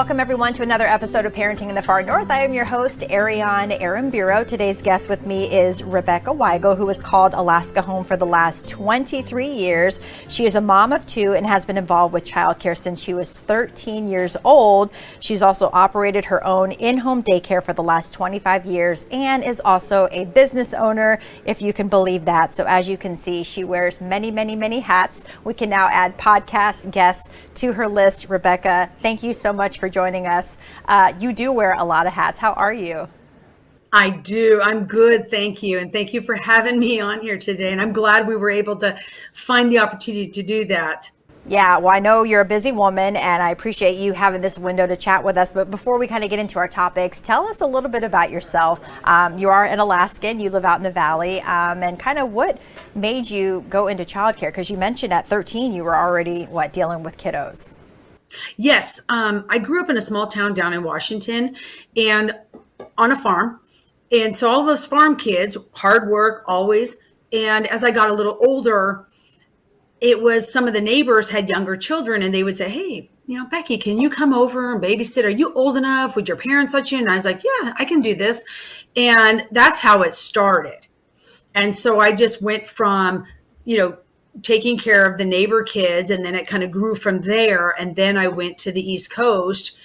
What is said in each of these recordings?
Welcome everyone to another episode of Parenting in the Far North. I am your host, Ariane Aramburo. Today's guest with me is Rebkah Weigel, who has called Alaska home for the last 23 years. She is a mom of two and has been involved with childcare since she was 13 years old. She's also operated her own in-home daycare for the last 25 years and is also a business owner, if you can believe that. So as you can see, she wears many, many, many hats. We can now add podcast guests to her list. Rebkah, thank you so much for joining us. You do wear a lot of hats. How are you? I do. I'm good. Thank you. And thank you for having me on here today. And I'm glad we were able to find the opportunity to do that. Yeah, well, I know you're a busy woman and I appreciate you having this window to chat with us. But before we kind of get into our topics, tell us a little bit about yourself. You are an Alaskan, you live out in the Valley, and kind of what made you go into childcare? Because you mentioned at 13, you were already, dealing with kiddos? Yes. I grew up in a small town down in Washington and on a farm. And so all those farm kids, hard work always. And as I got a little older, it was some of the neighbors had younger children and they would say, hey, Becky, can you come over and babysit? Are you old enough? Would your parents let you? And I was like, yeah, I can do this. And that's how it started. And so I just went from, taking care of the neighbor kids. And then it kind of grew from there. And then I went to the East Coast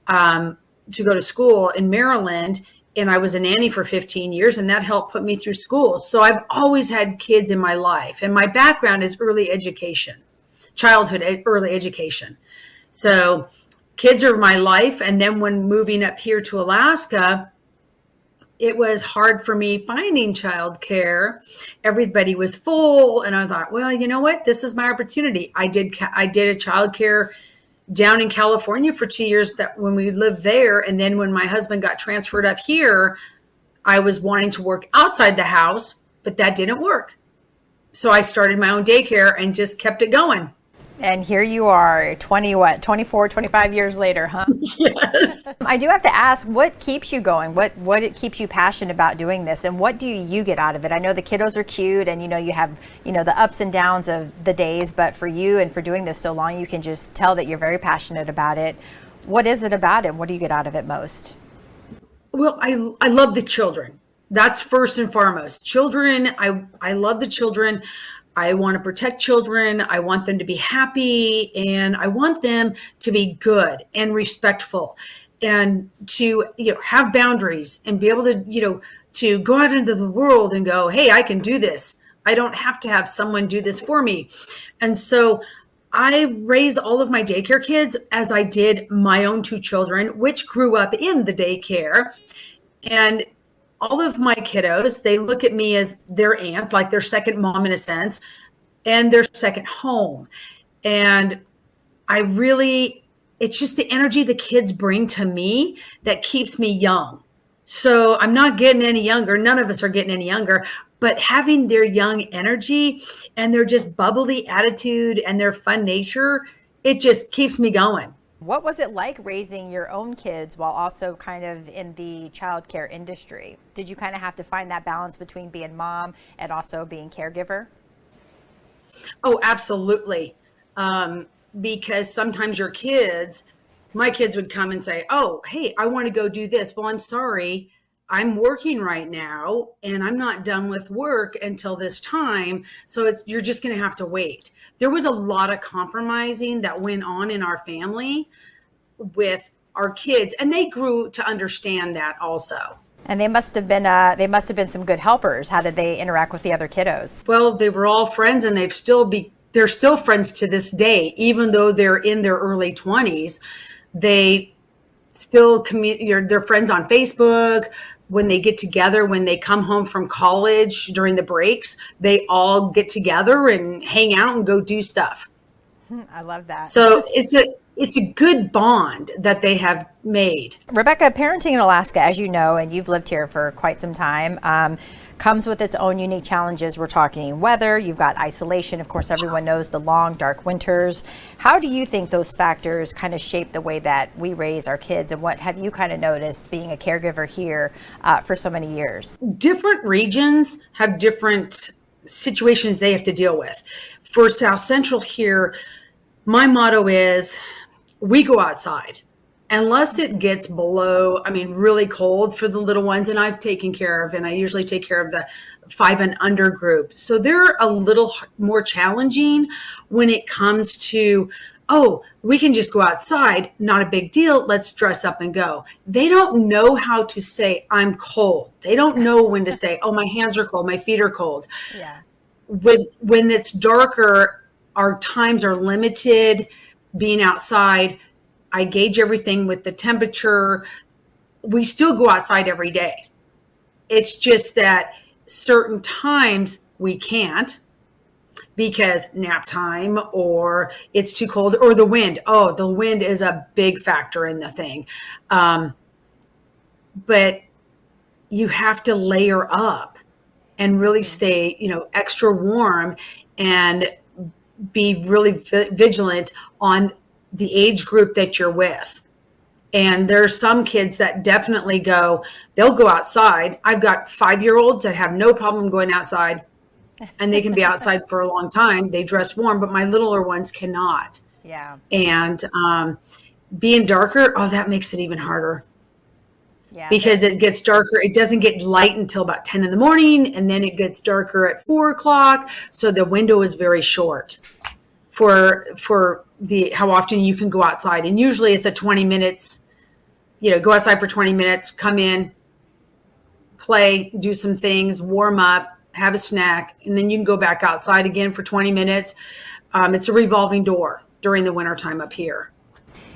to go to school in Maryland. And I was a nanny for 15 years, and that helped put me through school. So I've always had kids in my life. And my background is early education, childhood, early education. So kids are my life. And then when moving up here to Alaska, it was hard for me finding childcare. Everybody was full. And I thought, well, you know what? This is my opportunity. I did a childcare down in California for 2 years that when we lived there. And then when my husband got transferred up here, I was wanting to work outside the house, but that didn't work. So I started my own daycare and just kept it going. And here you are 24, 25 years later, huh? Yes. I do have to ask, what keeps you going? What it keeps you passionate about doing this? And what do you get out of it? I know the kiddos are cute and, you have, the ups and downs of the days, but for you and for doing this so long, you can just tell that you're very passionate about it. What is it about it? What do you get out of it most? Well, I love the children. That's first and foremost. Children, I love the children. I want to protect children. I want them to be happy and I want them to be good and respectful and to, have boundaries and be able to, to go out into the world and go, hey, I can do this. I don't have to have someone do this for me. And so I raised all of my daycare kids as I did my own two children, which grew up in the daycare. And all of my kiddos, they look at me as their aunt, like their second mom in a sense, and their second home. And it's just the energy the kids bring to me that keeps me young. So I'm not getting any younger. None of us are getting any younger, but having their young energy and their just bubbly attitude and their fun nature, it just keeps me going. What was it like raising your own kids while also kind of in the childcare industry? Did you kind of have to find that balance between being mom and also being caregiver? Oh, absolutely. Because sometimes my kids would come and say, oh, hey, I want to go do this. Well, I'm sorry. I'm working right now and I'm not done with work until this time. So you're just going to have to wait. There was a lot of compromising that went on in our family with our kids, and they grew to understand that also. And they must have been some good helpers. How did they interact with the other kiddos? Well, they were all friends and they're still friends to this day, even though they're in their early 20s. They still they're friends on Facebook. When they get together, when they come home from college during the breaks, they all get together and hang out and go do stuff. I love that. So it's a good bond that they have made. Rebkah, parenting in Alaska, as you know, and you've lived here for quite some time, comes with its own unique challenges. We're talking weather, you've got isolation. Of course, everyone knows the long, dark winters. How do you think those factors kind of shape the way that we raise our kids? And what have you kind of noticed being a caregiver here for so many years? Different regions have different situations they have to deal with. For South Central here, my motto is we go outside. unless it gets below, I mean, really cold for the little ones, and I've taken care of, and I usually take care of the 5 and under group. So they're a little more challenging when it comes to, oh, we can just go outside, not a big deal, let's dress up and go. They don't know how to say, I'm cold. They don't know when to say, oh, my hands are cold, my feet are cold. Yeah. When it's darker, our times are limited being outside. I gauge everything with the temperature. We still go outside every day. It's just that certain times we can't because nap time, or it's too cold, or the wind. Oh, the wind is a big factor in the thing. But you have to layer up and really stay, extra warm and be really vigilant on the age group that you're with. And there's some kids that definitely they'll go outside. I've got 5-year-olds that have no problem going outside, and they can be outside for a long time. They dress warm, but my littler ones cannot. Yeah. And being darker, that makes it even harder. Yeah. Because it gets darker. It doesn't get light until about 10 in the morning, and then it gets darker at 4 o'clock. So the window is very short for how often you can go outside. And usually it's a 20 minutes, go outside for 20 minutes, come in, play, do some things, warm up, have a snack, and then you can go back outside again for 20 minutes. It's a revolving door during the wintertime up here.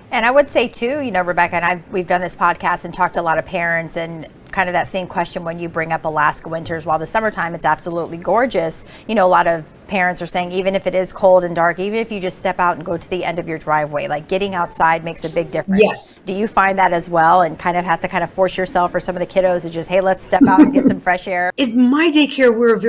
And I would say too, Rebecca and we've done this podcast and talked to a lot of parents, and kind of that same question when you bring up Alaska winters. While the summertime, it's absolutely gorgeous. A lot of parents are saying, even if it is cold and dark, even if you just step out and go to the end of your driveway, like getting outside makes a big difference. Yes. Do you find that as well, and kind of have to force yourself or some of the kiddos to just, hey, let's step out and get some fresh air? In my daycare, we're a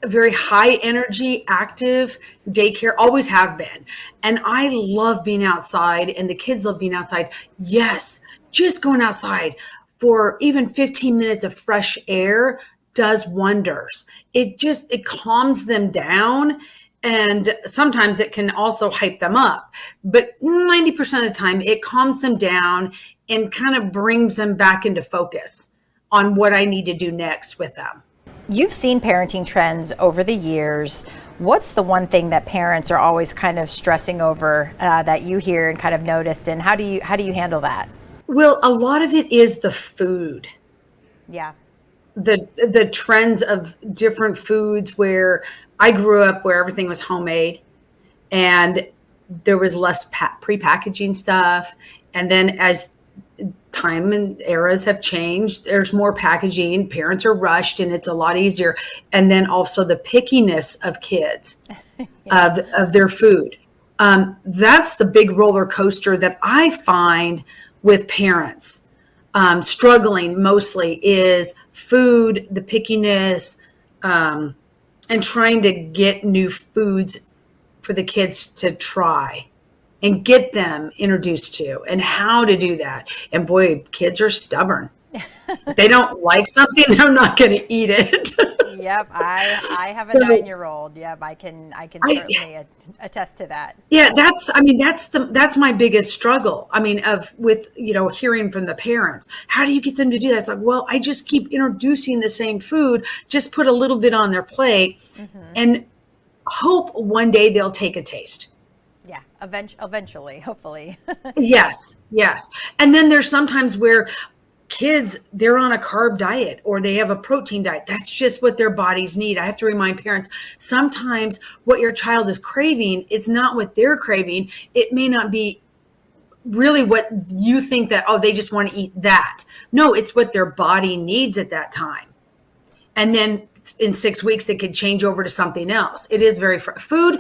very high energy, active daycare, always have been. And I love being outside, and the kids love being outside. Yes, just going outside for even 15 minutes of fresh air does wonders. It calms them down, and sometimes it can also hype them up. But 90% of the time, it calms them down and kind of brings them back into focus on what I need to do next with them. You've seen parenting trends over the years. What's the one thing that parents are always kind of stressing over that you hear and kind of noticed, and how do you handle that? Well, a lot of it is the food. Yeah. The trends of different foods, where I grew up where everything was homemade and there was less pre-packaging stuff. And then as time and eras have changed, there's more packaging, parents are rushed, and it's a lot easier. And then also the pickiness of kids, of their food. That's the big roller coaster that I find with parents struggling mostly, is food, the pickiness, and trying to get new foods for the kids to try and get them introduced to, and how to do that. And boy, kids are stubborn. If they don't like something, they're not going to eat it. Yep, I have a 9-year-old. Yep, I can certainly attest to that. Yeah, that's my biggest struggle. With hearing from the parents, how do you get them to do that? It's like, well, I just keep introducing the same food, just put a little bit on their plate, and hope one day they'll take a taste. Yeah, eventually, hopefully. Yes. And then there's sometimes where kids, they're on a carb diet or they have a protein diet. That's just what their bodies need. I have to remind parents, sometimes what your child is craving is not what they're craving. It may not be really what you think that, they just want to eat that. No, it's what their body needs at that time. And then in 6 weeks, it could change over to something else. It is very food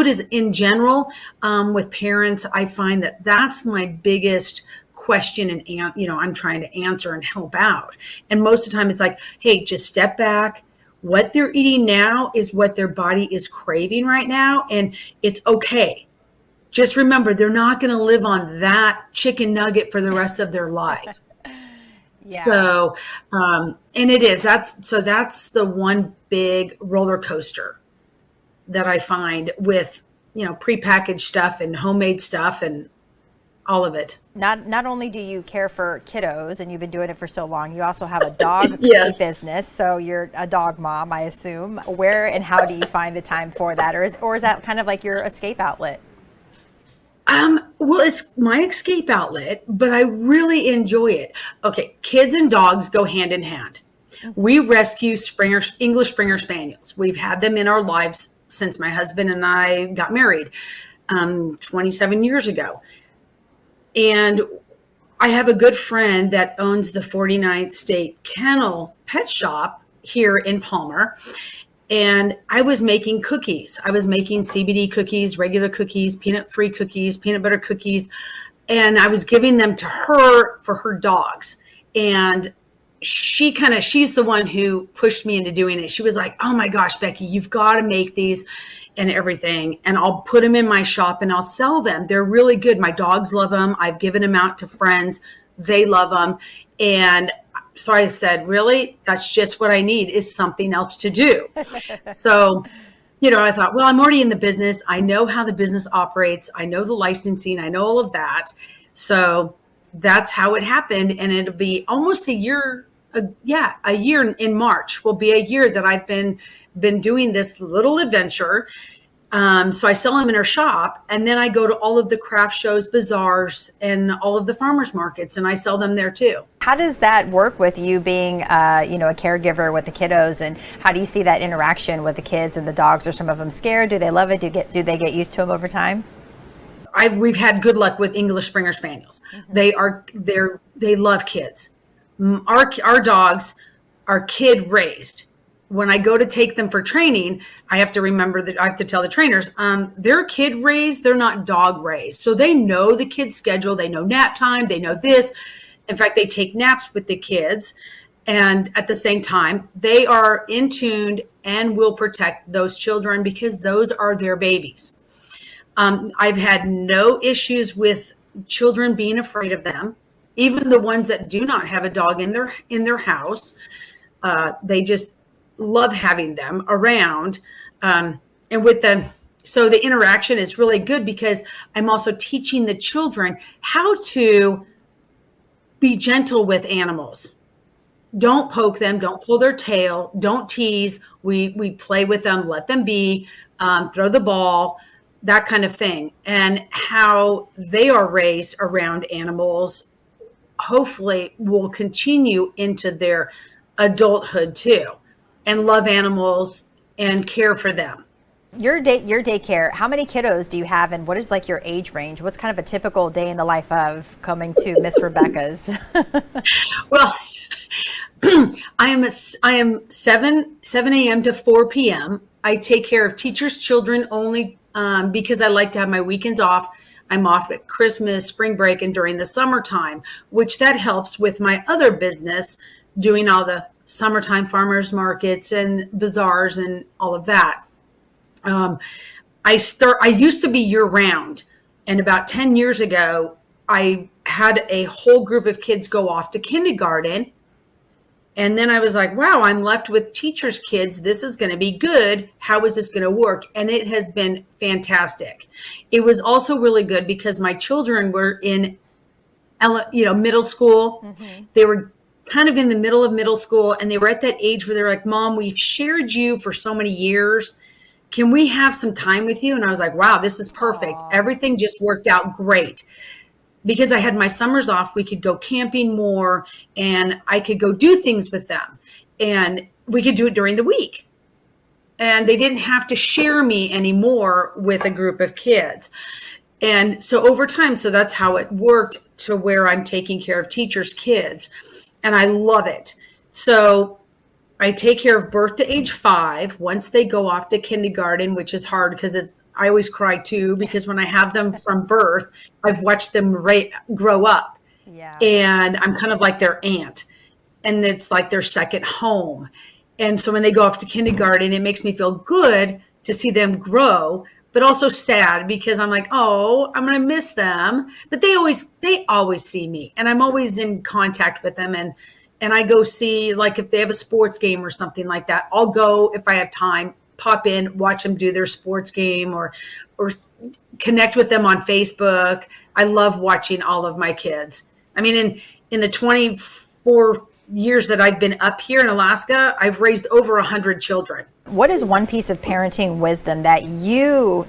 is in general, with parents, I find that that's my biggest question, and I'm trying to answer and help out. And most of the time it's like, hey, just step back. What they're eating now is what their body is craving right now, and it's okay. Just remember, they're not going to live on that chicken nugget for the rest of their life. Yeah. So, and that's the one big roller coaster that I find with, prepackaged stuff and homemade stuff. And all of it. Not only do you care for kiddos and you've been doing it for so long, you also have a dog Yes. business. So you're a dog mom, I assume. Where and how do you find the time for that? Or is that kind of like your escape outlet? Well, it's my escape outlet, but I really enjoy it. Okay, kids and dogs go hand in hand. We rescue English Springer Spaniels. We've had them in our lives since my husband and I got married 27 years ago. And I have a good friend that owns the 49th State Kennel Pet Shop here in Palmer. And I was making cookies. I was making CBD cookies, regular cookies, peanut-free cookies, peanut butter cookies. And I was giving them to her for her dogs. And she's the one who pushed me into doing it. She was like, oh my gosh, Becky, you've got to make these and everything. And I'll put them in my shop and I'll sell them. They're really good. My dogs love them. I've given them out to friends. They love them. And so I said, really, that's just what I need is something else to do. So, I thought, well, I'm already in the business. I know how the business operates. I know the licensing. I know all of that. So that's how it happened. And it'll be almost a year. A year in March will be a year that I've been doing this little adventure. So I sell them in our shop, and then I go to all of the craft shows, bazaars, and all of the farmers markets, and I sell them there too. How does that work with you being, a caregiver with the kiddos, and how do you see that interaction with the kids and the dogs? Are some of them scared? Do they love it? Do they get used to them over time? We've had good luck with English Springer Spaniels. Mm-hmm. They love kids. Our dogs are kid raised. When I go to take them for training, I have to remember that I have to tell the trainers, they're kid raised, they're not dog raised. So they know the kids' schedule, they know nap time, they know this. In fact, they take naps with the kids. And at the same time, they are in tuned and will protect those children because those are their babies. I've had no issues with children being afraid of them. Even the ones that do not have a dog in their house, they just love having them around. And so the interaction is really good because I'm also teaching the children how to be gentle with animals. Don't poke them, don't pull their tail, don't tease. We play with them, let them be, throw the ball, that kind of thing. And how they are raised around animals hopefully will continue into their adulthood too, and love animals and care for them. Your daycare, how many kiddos do you have, and what is like your age range? What's kind of a typical day in the life of coming to Miss Rebkah's? Well, I am 7 a.m. to 4 p.m. I take care of teachers' children only because I like to have my weekends off. I'm off at Christmas, spring break, and during the summertime, which that helps with my other business, doing all the summertime farmers markets and bazaars and all of that. I used to be year round, and about 10 years ago, I had a whole group of kids go off to kindergarten. And then I was like, wow, I'm left with teachers' kids. This is going to be good. How is this going to work? And it has been fantastic. It was also really good because my children were in, middle school. Mm-hmm. They were kind of in the middle of middle school, and they were at that age where they're like, Mom, we've shared you for so many years. Can we have some time with you? And I was like, wow, this is perfect. Aww. Everything just worked out great. Because I had my summers off, we could go camping more, and I could go do things with them, and we could do it during the week. And they didn't have to share me anymore with a group of kids. And so over time, so that's how it worked to where I'm taking care of teachers' kids. And I love it. So I take care of birth to age 5. Once they go off to kindergarten, which is hard because I always cry too, because when I have them from birth, I've watched them grow up. Yeah. And I'm kind of like their aunt, and it's like their second home. And so when they go off to kindergarten, it makes me feel good to see them grow, but also sad because I'm like, oh, I'm going to miss them. But they always see me, and I'm always in contact with them. And I go see, like, if they have a sports game or something like that, I'll go if I have time, pop in, watch them do their sports game or connect with them on Facebook. I love watching all of my kids. I mean, in the 24 years that I've been up here in Alaska, I've raised over 100 children. What is one piece of parenting wisdom that you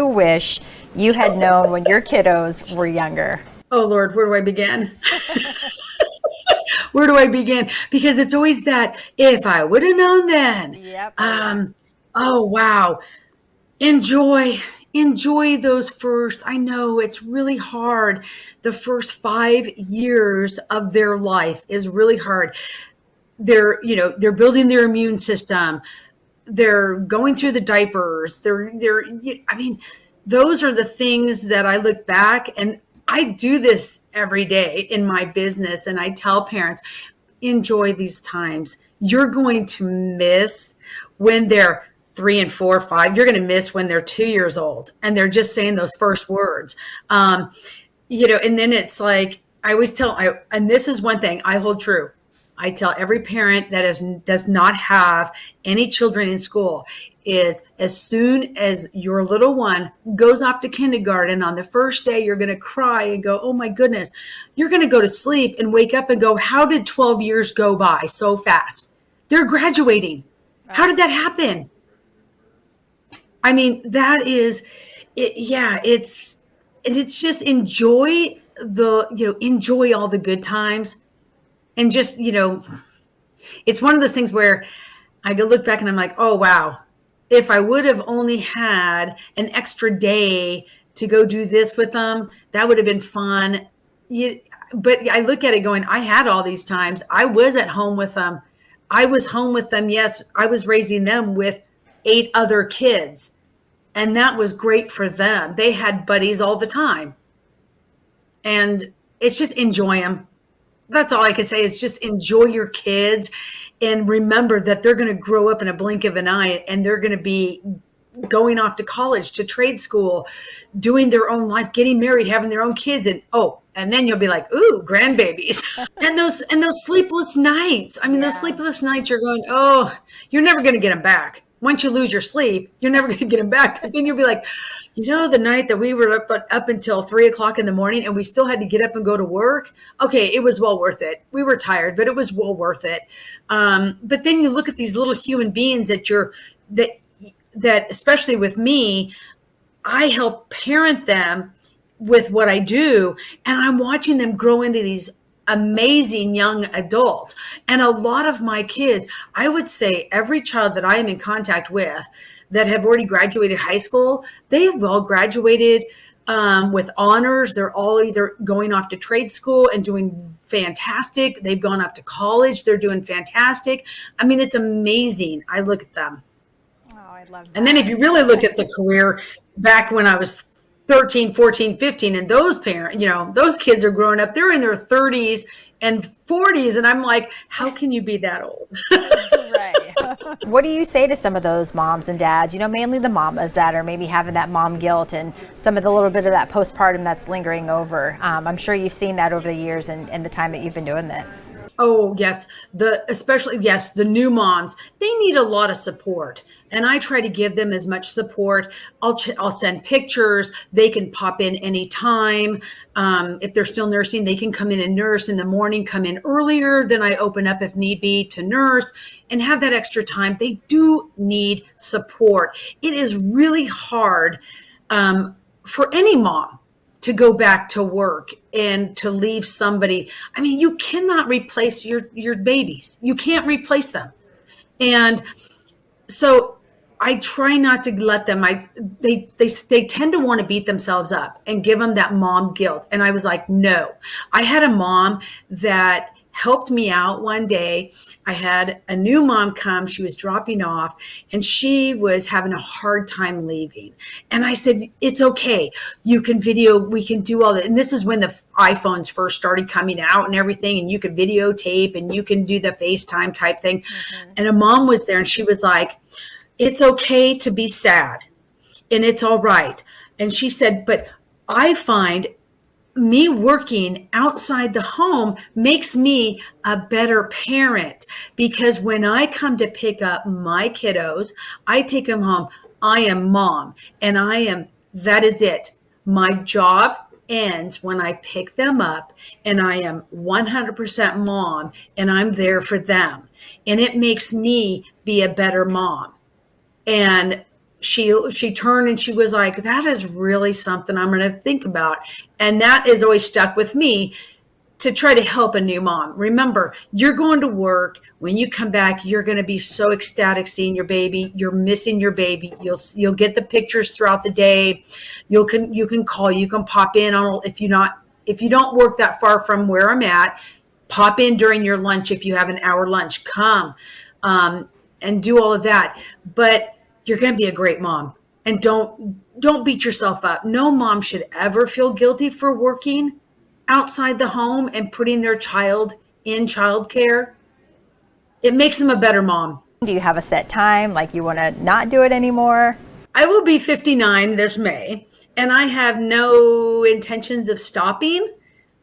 wish you had known when your kiddos were younger? Oh Lord, where do I begin? Where do I begin? Because it's always that, if I would have known then. Yep. Oh, wow. Enjoy those first. I know it's really hard. The first 5 years of their life is really hard. They're building their immune system. They're going through the diapers. I mean, those are the things that I look back, and I do this every day in my business. And I tell parents, enjoy these times. You're going to miss when they're 3 and 4, 5. You're going to miss when they're 2 years old and they're just saying those first words. And then it's like, I always tell, and this is one thing I hold true. I tell every parent that does not have any children in school is, as soon as your little one goes off to kindergarten, on the first day, you're going to cry and go, oh my goodness. You're going to go to sleep and wake up and go, how did 12 years go by so fast? They're graduating. How did that happen? I mean, that is it. Yeah, it's just enjoy enjoy all the good times. And just, it's one of those things where I go look back and I'm like, oh, wow, if I would have only had an extra day to go do this with them, that would have been fun. But I look at it going, I had all these times. I was at home with them. I was home with them. Yes, I was raising them with 8 other kids. And that was great for them. They had buddies all the time. And it's just enjoy them. That's all I can say, is just enjoy your kids and remember that they're going to grow up in a blink of an eye, and they're going to be going off to college, to trade school, doing their own life, getting married, having their own kids. And then you'll be like, ooh, grandbabies. and those sleepless nights. I mean, Those sleepless nights, you're going, oh, you're never going to get them back. Once you lose your sleep, you're never going to get them back. But then you'll be like, the night that we were up until 3:00 in the morning and we still had to get up and go to work. Okay, it was well worth it. We were tired, but it was well worth it. But then you look at these little human beings that especially with me, I help parent them with what I do, and I'm watching them grow into these amazing young adults. And a lot of my kids, I would say every child that I am in contact with that have already graduated high school, they have all graduated with honors. They're all either going off to trade school and doing fantastic. They've gone off to college. They're doing fantastic. I mean, it's amazing. I look at them. Oh, I love that. And then if you really look at the career back when I was 13, 14, 15, and those parents, those kids are growing up, they're in their 30s and 40s. And I'm like, how can you be that old? Right. What do you say to some of those moms and dads, mainly the mamas that are maybe having that mom guilt and some of the little bit of that postpartum that's lingering over? I'm sure you've seen that over the years and the time that you've been doing this. Oh, yes. The new moms, they need a lot of support. And I try to give them as much support. I'll send pictures. They can pop in anytime. If they're still nursing, they can come in and nurse in the morning, come in earlier. Then I open up if need be to nurse and have that extra time. They do need support. It is really hard for any mom to go back to work and to leave somebody. I mean, you cannot replace your babies. You can't replace them. And so I try not to let them, they tend to want to beat themselves up and give them that mom guilt. And I was like, no. I had a mom that helped me out one day. I had a new mom come, she was dropping off and she was having a hard time leaving. And I said, it's okay. You can video, we can do all that. And this is when the iPhones first started coming out and everything. And you could videotape and you can do the FaceTime type thing. Mm-hmm. And a mom was there and she was like, it's okay to be sad and it's all right. And she said, but I find me working outside the home makes me a better parent, because when I come to pick up my kiddos, I take them home. I am mom, and that is it. My job ends when I pick them up, and I am 100% mom, and I'm there for them. And it makes me be a better mom. And she turned and she was like, that is really something I'm going to think about. And that is always stuck with me, to try to help a new mom. Remember, you're going to work. When you come back, you're going to be so ecstatic seeing your baby. You're missing your baby. You'll get the pictures throughout the day. You can call, you can pop in on, if you don't work that far from where I'm at, pop in during your lunch. If you have an hour lunch, come and do all of that. But you're going to be a great mom. And don't beat yourself up. No mom should ever feel guilty for working outside the home and putting their child in childcare. It makes them a better mom. Do you have a set time? Like, you want to not do it anymore? I will be 59 this May, and I have no intentions of stopping.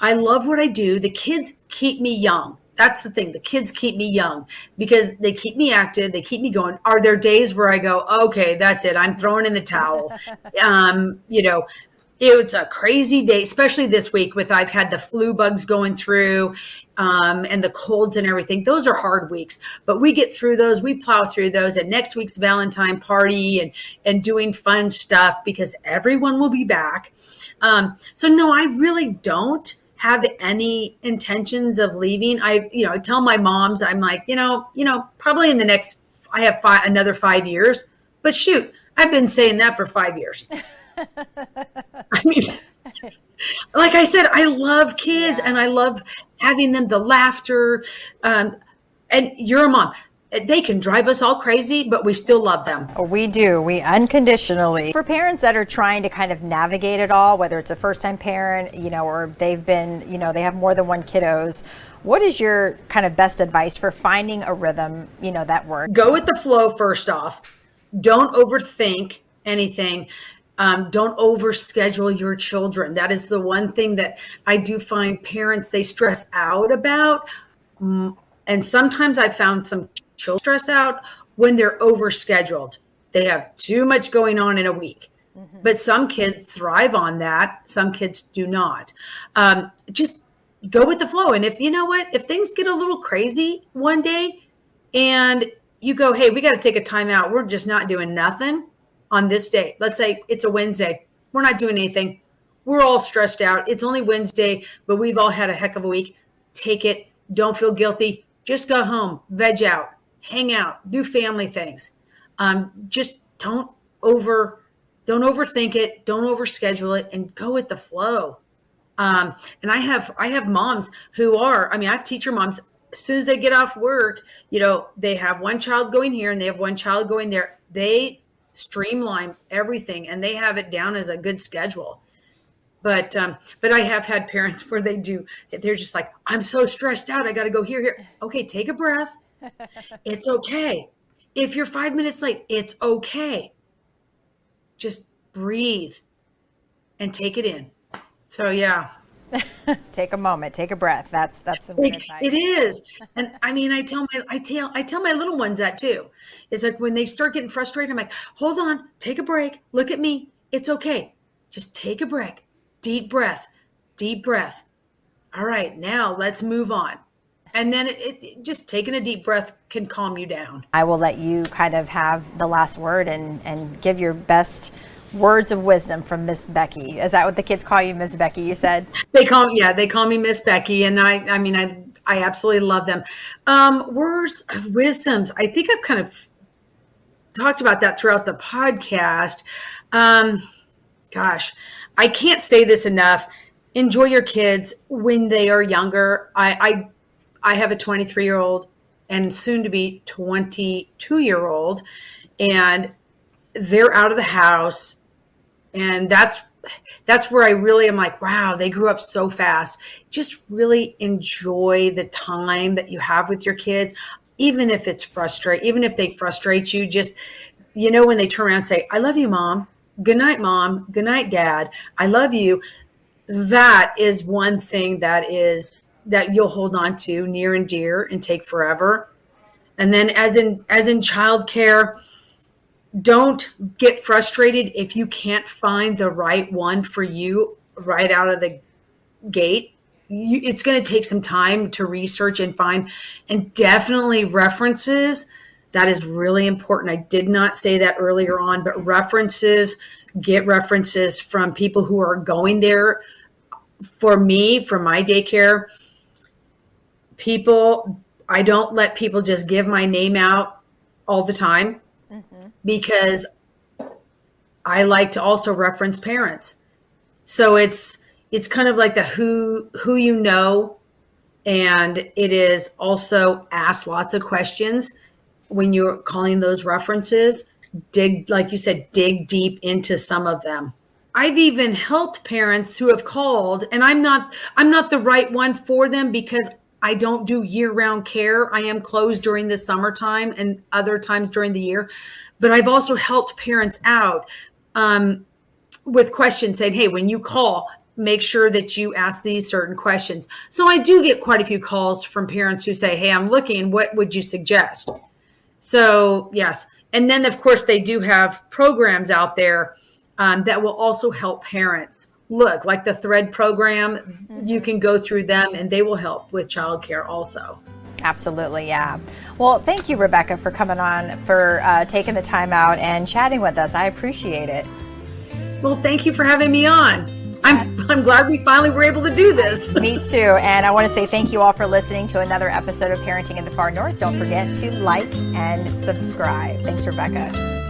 I love what I do. The kids keep me young. That's the thing. The kids keep me young because they keep me active. They keep me going. Are there days where I go, okay, that's it, I'm throwing in the towel? It's a crazy day, especially this week I've had the flu bugs going through and the colds and everything. Those are hard weeks, but we get through those. We plow through those. And next week's Valentine party and doing fun stuff because everyone will be back. So no, I really don't have any intentions of leaving. I tell my moms, I'm like, probably in the next, I have another 5 years, but shoot, I've been saying that for 5 years. I mean, like I said, I love kids and I love having them, the laughter. And you're a mom. They can drive us all crazy, but we still love them. We do. We unconditionally. For parents that are trying to kind of navigate it all, whether it's a first-time parent, or they've been, they have more than one kiddos, what is your kind of best advice for finding a rhythm, that works? Go with the flow first off. Don't overthink anything. Don't overschedule your children. That is the one thing that I do find parents, they stress out about. And sometimes I found some children stress out when they're overscheduled. They have too much going on in a week. Mm-hmm. But some kids thrive on that. Some kids do not. Just go with the flow. And if things get a little crazy one day and you go, hey, we got to take a time out. We're just not doing nothing on this day. Let's say it's a Wednesday. We're not doing anything. We're all stressed out. It's only Wednesday, but we've all had a heck of a week. Take it. Don't feel guilty. Just go home, veg out, hang out, do family things. Just don't overthink it. Don't overschedule it, and go with the flow. And I have moms who are, I have teacher moms. As soon as they get off work, they have one child going here and they have one child going there. They streamline everything and they have it down as a good schedule. But I have had parents where they're just like, I'm so stressed out. I got to go here. Okay, take a breath. It's okay. If you're 5 minutes late, it's okay. Just breathe and take it in. So yeah. Take a moment, take a breath. That's some good advice. It is. And I tell my little ones that too. It's like when they start getting frustrated, I'm like, hold on, take a break. Look at me. It's okay. Just take a break. Deep breath. All right, now let's move on. And then it just taking a deep breath can calm you down. I will let you kind of have the last word and give your best words of wisdom from Miss Becky. Is that what the kids call you, Miss Becky, you said? They call me Miss Becky. And I absolutely love them. Words of wisdoms. I think I've kind of talked about that throughout the podcast. Gosh, I can't say this enough. Enjoy your kids when they are younger. I have a 23-year-old and soon to be 22-year-old, and they're out of the house. And that's where I really am like, wow, they grew up so fast. Just really enjoy the time that you have with your kids, even if it's frustrating, even if they frustrate you. Just, when they turn around and say, I love you, Mom. Good night, Mom. Good night, Dad. I love you. that is one thing that you'll hold on to near and dear and take forever. And then as in childcare, don't get frustrated if you can't find the right one for you right out of the gate. It's going to take some time to research and find, and definitely references. That is really important. I did not say that earlier on, but get references from people who are going there. For me, for my daycare, I don't let people just give my name out all the time, because I like to also reference parents. So it's kind of like the who you know, and it is also ask lots of questions when you're calling those references. Like you said, dig deep into some of them. I've even helped parents who have called, and I'm not the right one for them because I don't do year-round care. I am closed during the summertime and other times during the year. But I've also helped parents out with questions saying, hey, when you call, make sure that you ask these certain questions. So I do get quite a few calls from parents who say, hey, I'm looking, what would you suggest? So yes. And then of course they do have programs out there that will also help parents. Look, like the Thread program, you can go through them and they will help with childcare also. Absolutely, yeah. Well, thank you, Rebkah, for coming on, for taking the time out and chatting with us. I appreciate it. Well, thank you for having me on. I'm glad we finally were able to do this. Me too. And I want to say thank you all for listening to another episode of Parenting in the Far North. Don't forget to like and subscribe. Thanks, Rebkah.